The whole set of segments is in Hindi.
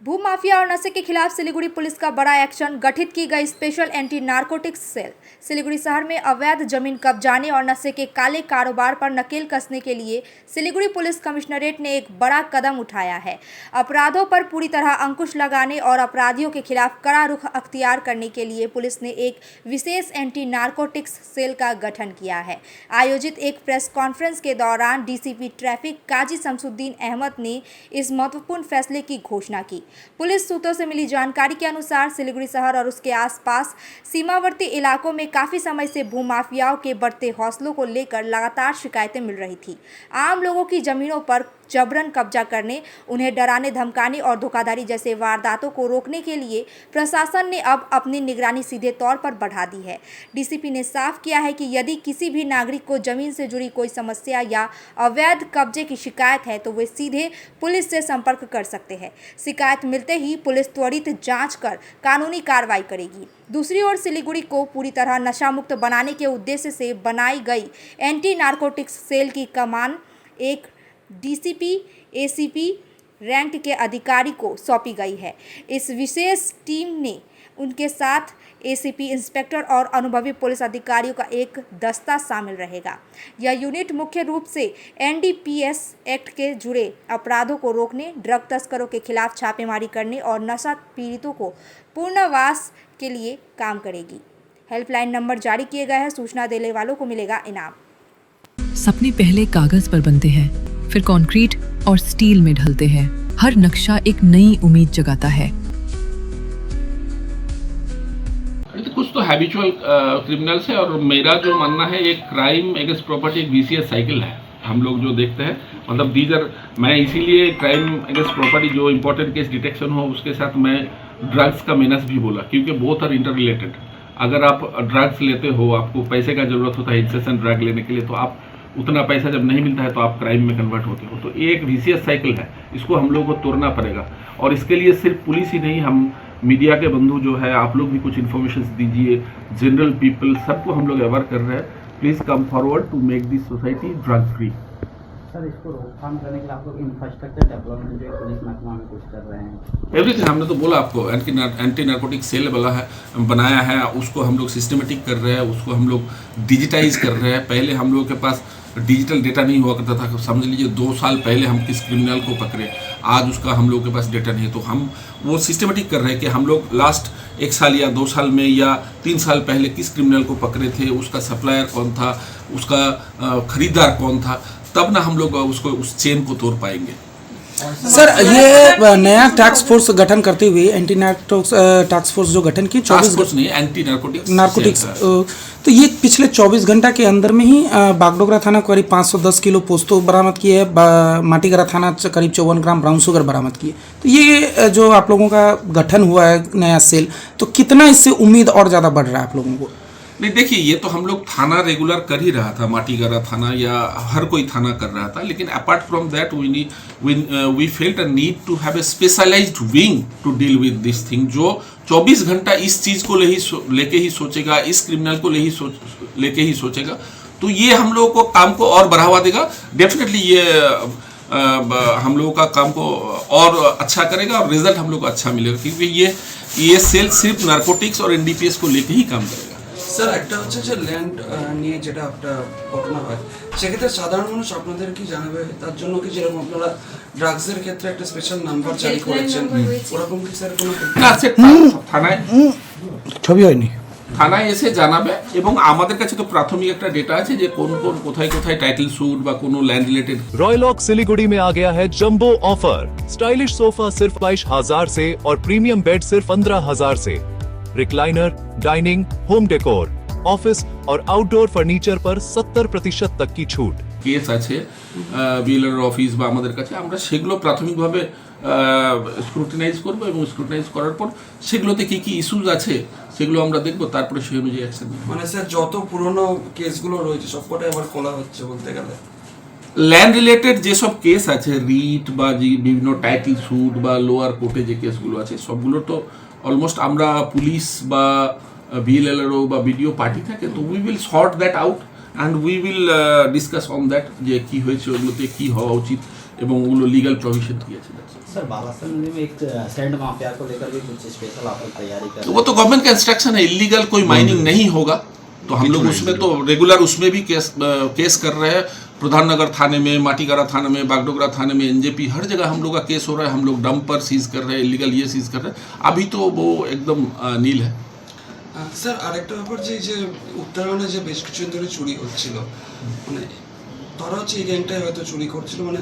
भूमाफिया और नशे के खिलाफ सिलीगुड़ी पुलिस का बड़ा एक्शन, गठित की गई special anti narcotics cell. Siliguri शहर में अवैध जमीन कब्जाने और नशे के काले कारोबार पर नकेल कसने के लिए सिलीगुड़ी पुलिस कमिश्नरेट ने एक बड़ा कदम उठाया है। अपराधों पर पूरी तरह अंकुश लगाने और अपराधियों के खिलाफ कड़ा रुख अख्तियार करने के लिए पुलिस ने एक विशेष एंटी नारकोटिक्स सेल का गठन किया है। आयोजित एक प्रेस कॉन्फ्रेंस के दौरान डीसीपी ट्रैफिक काजी शमसुद्दीन अहमद ने इस महत्वपूर्ण फैसले की घोषणा की। पुलिस सूत्रों से मिली जानकारी के अनुसार सिलीगुड़ी शहर और उसके आसपास सीमावर्ती इलाकों में काफी समय से भूमाफियाओं के बढ़ते हौसलों को लेकर लगातार शिकायतें मिल रही थी। आम लोगों की जमीनों पर जबरन कब्जा करने, उन्हें डराने धमकाने और धोखाधड़ी जैसे वारदातों को रोकने के लिए प्रशासन ने अब अपनी निगरानी सीधे तौर पर बढ़ा दी है। डीसीपी ने साफ किया है कि यदि किसी भी नागरिक को जमीन से जुड़ी कोई समस्या या अवैध कब्जे की शिकायत है तो वे सीधे पुलिस से संपर्क कर सकते हैं। शिकायत मिलते ही पुलिस त्वरित जांच कर कानूनी कार्रवाई करेगी। दूसरी ओर सिलीगुड़ी को पूरी तरह नशा मुक्त बनाने के उद्देश्य से बनाई गई एंटी नारकोटिक्स सेल की कमान एक डीसीपी एसीपी रैंक के अधिकारी को सौंपी गई है। इस विशेष टीम ने उनके साथ एसीपी इंस्पेक्टर और अनुभवी पुलिस अधिकारियों का एक दस्ता शामिल रहेगा। यह यूनिट मुख्य रूप से एनडीपीएस एक्ट के जुड़े अपराधों को रोकने, ड्रग तस्करों के खिलाफ छापेमारी करने और नशा पीड़ितों को पुनर्वास के लिए काम करेगी। हेल्पलाइन नंबर जारी किए गए हैं, सूचना देने वालों को मिलेगा इनाम। सपने पहले कागज पर बनते हैं, फिर कंक्रीट और स्टील में ढलते हैं। हर नक्शा एक नई उम्मीद जगाता है। कुछ तो हैबिचुअल क्रिमिनल्स है और मेरा जो मानना है एक क्राइम अगेंस्ट प्रॉपर्टी एक वीसीएस साइकिल है। हम लोग जो देखते हैं मतलब दीजर मैं इसीलिए क्राइम अगेंस्ट प्रॉपर्टी जो इम्पोर्टेंट केस डिटेक्शन हो उसके साथ मैं ड्रग्स का मेनस भी बोला, क्योंकि बोथ आर इंटर रिलेटेड। अगर आप ड्रग्स लेते हो, आपको पैसे का जरूरत होता है इंसेशन ड्रग लेने के लिए, तो आप उतना पैसा जब नहीं मिलता है तो आप क्राइम में कन्वर्ट होते हो। तो ये एक वीसीएस साइकिल है, इसको हम लोग को तोड़ना पड़ेगा। और इसके लिए सिर्फ पुलिस ही नहीं, हम मीडिया के बंधु जो है आप लोग भी कुछ इन्फॉर्मेशन दीजिए, जनरल पीपल सबको हम लोग अवेयर कर रहे हैं। Please come forward to make this society drug free. Sir, इसको रोकथाम करने के लिए आप लोग इंफ्रास्ट्रक्चर डेवलपमेंट जो पुलिस महकमा में कुछ कर रहे हैं? एवरीथिंग हमने तो बोला आपको, एंटी नार्कोटिक सेल वाला है बनाया है, उसको हम लोग सिस्टमेटिक कर रहे हैं, उसको हम लोग डिजिटाइज कर रहे हैं। पहले हम लोग के पास डिजिटल डेटा नहीं हुआ करता था। समझ लीजिए 2 साल पहले हम किस क्रिमिनल को पकड़े, आज उसका हम लोग के पास डेटा नहीं है। तो हम वो सिस्टमेटिक कर रहे हैं कि हम लोग लास्ट 1 साल या 2 साल में या 3 साल पहले किस क्रिमिनल को पकड़े थे, उसका सप्लायर कौन था, उसका खरीदार कौन था, तब ना हम लोग उसको उस चेन को तोड़ पाएंगे। सर, ये नया टास्क फोर्स गठन करते हुए एंटी नारकोटिक्स टास्क फोर्स जो गठन की 24 नहीं, एंटी नारकोटिक्स तो ये पिछले 24 घंटा के अंदर में ही बागडोगरा थाना करीब 510 किलो पोस्तो बरामद किए है, माटीगरा थाना करीब 54 ग्राम ब्राउन शुगर बरामद किए। तो ये जो आप लोगों का गठन हुआ है नया सेल, तो कितना इससे उम्मीद और ज़्यादा बढ़ रहा है आप लोगों को? नहीं, देखिए ये तो हम लोग थाना रेगुलर कर ही रहा था, माटीगरा थाना या हर कोई थाना कर रहा था, लेकिन apart from that we felt a need to have a specialised wing to deal with this thing, जो 24 घंटा इस चीज को लेके ही सोचेगा, इस क्रिमिनल को लेके ही सोचेगा। तो ये हम लोगों को काम को और बढ़ावा देगा। डेफिनेटली ये हम लोगों का काम को और अच्छा करेगा और रिजल्ट हम लोग को अच्छा मिलेगा, क्योंकि ये सेल सिर्फ नारकोटिक्स और एनडीपीएस को लेके ही काम करेगा। স্যার, একটা হচ্ছে যে ল্যান্ড নিয়ে যেটা একটা ঘটনা হয়, সেক্ষেত্রে সাধারণ মানুষ আপনাদের কি জানাবে? তার জন্য কি যেরকম আপনারা ড্রাগসের ক্ষেত্রে একটা স্পেশাল নাম্বার জারি করেছেন, ওরকম কি স্যার কোনো থানায় ছবি হয়নি, থানায় এসে জানাবে। এবং আমাদের কাছে তো প্রাথমিক একটা ডেটা আছে যে কোন কোন কোথায় কোথায় টাইটেল স্যুট বা কোনো ল্যান্ড রিলেটেড। रॉयलॉक सिलीगुड़ी में आ गया है जंबो ऑफर। स्टाइलिश सोफा सिर्फ 22,000 से और प्रीमियम बेड सिर्फ 15,000 से। Recliner, dining, home decor, office और आउटडोर फर्नीचर पर 70% तक की छूट। কেস আছে বিএলআর অফিস বা আমাদের কাছে, আমরা সেগুলো প্রাথমিকভাবে স্ক্রুটিনাইজ করব এবং স্ক্রুটিনাইজ করার পর সেগুলোতে কি কি ইস্যুজ আছে সেগুলো আমরা দেখব, তারপরে সেই অনুযায়ী অ্যাকশন নেব। মানে স্যার যত পুরনো কেসগুলো রয়েছে সবকটাই আবার খোলা হচ্ছে বলতে গেলে। ল্যান্ড রিলেটেড যেসব কেস আছে, রিট বা বিভিন্ন টাইটেল স্যুট বা লোয়ার কোর্টে যে কেসগুলো আছে সবগুলো তো অলমোস্ট আমরা পুলিশ বা বিএলআরও বা বিডিও পার্টি থাকে, তো we will sort that out and we will discuss on that যে কী হয়েছে, ওগুলোতে কী হওয়া উচিত, এবং ওগুলো লিগাল প্রভিশন দিয়েছে। सर बालासन में एक सैंड माफिया को लेकर भी कुछ स्पेशल आप लोग तैयारी कर तो वो तो गवर्नमेंट का इंस्ट्रक्शन है, इलीगल कोई माइनिंग नहीं होगा, तो हम लोग उसमें तो रेगुलर उसमें भी केस कर रहे हैं। प्रधाननगर थाने में, माटीगरा थाने में, बागडोगरा थाने में, एनजेपी हर जगह हम लोग का केस हो रहा है। हम लोग डंप पर सीज कर रहे हैं, इलीगल ये सीज कर रहे हैं। अभी तो वो एकदम नील है। স্যার আরেকটা ব্যাপার যে উত্তরায়ণে যে বেশ কিছুদিন ধরে চুরি হচ্ছিল, মানে ধরা হচ্ছে এই গ্যাংটাই হয়তো চুরি করছিল, মানে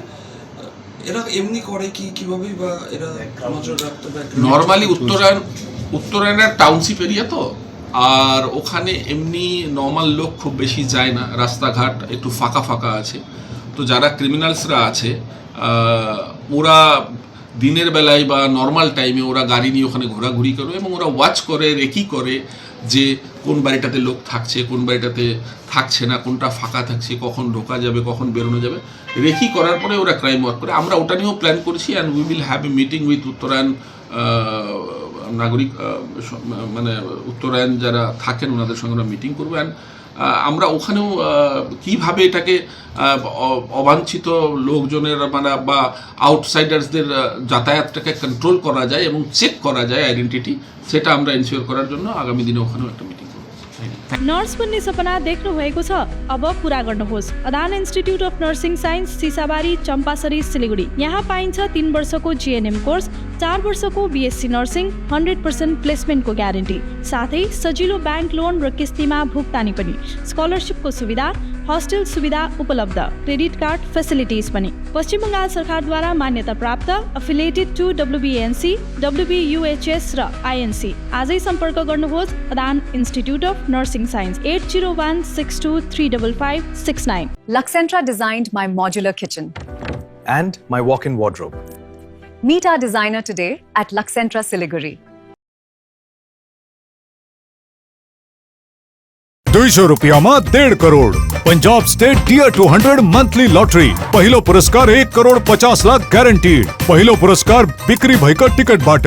এরা এমনি করে কিভাবে বা এরা নজর রাখতে পারে? নর্মালি উত্তরায়ণের টাউনশিপ এরিয়া তো, আর ওখানে এমনি নর্মাল লোক খুব বেশি যায় না, রাস্তাঘাট একটু ফাঁকা ফাঁকা আছে। তো যারা ক্রিমিনালসরা আছে ওরা দিনের বেলায় বা নর্মাল টাইমে ওরা গাড়ি নিয়ে ওখানে ঘোরাঘুরি করে এবং ওরা ওয়াচ করে, রেকি করে যে কোন বাড়িটাতে লোক থাকছে, কোন বাড়িটাতে থাকছে না, কোনটা ফাঁকা থাকছে, কখন ঢোকা যাবে, কখন বেরোনো যাবে, রেকি করার পরে ওরা ক্রাইম ওয়ার্ক করে। আমরা ওটা নিয়েও প্ল্যান করছি and we will have a meeting with Uttarayan নাগরিক, মানে উত্তরায়ণ যারা থাকেন ওনাদের সঙ্গে আমরা মিটিং করবো। অ্যান্ড আমরা ওখানেও কীভাবে এটাকে অবাঞ্ছিত লোকজনের মানে বা আউটসাইডার্সদের যাতায়াতটাকে কন্ট্রোল করা যায় এবং চেক করা যায় আইডেন্টিটি, সেটা আমরা এনশিওর করার জন্য আগামী দিনে ওখানেও একটা মিটিং করব। नर्स बन्ने सपना देख्नु भएको छ, अब पूरा गर्नुहोस्। Adan institute of nursing science, Sisabari, Champasari, Siliguri. यहाँ पाइन्छ 3 वर्षको जिएनएम कोर्स, 4 वर्षको बीएससी नर्सिङ, 100% प्लेसमेन्टको ग्यारेन्टी, साथै सजिलो ब्याङ्क लोन र किस्तीमा भुक्तानी पनि, स्कलरसिपको सुविधा, हस्टेल सुविधा उपलब्ध, क्रेडिट कार्ड फेसिलिटिज पनि। पश्चिम बङ्गाल सरकारद्वारा मान्यता प्राप्त, एफिलिएटेड टु WBNC, WBUHS र INC। आजै सम्पर्क गर्नुहोस् Adan institute of nursing science, 8016235569। Luxentra designed my modular kitchen. And my walk-in wardrobe. Meet our designer today at Luxentra Siliguri. 200 रुपयाમાં 1.5 કરોડ. Punjab state dear 200 monthly lottery. पहिलो पुरस्कार 1 करोड़ 50 लाख गॅरंटीड. पहिलो पुरस्कार बिक्री भयकर टिकट बाट.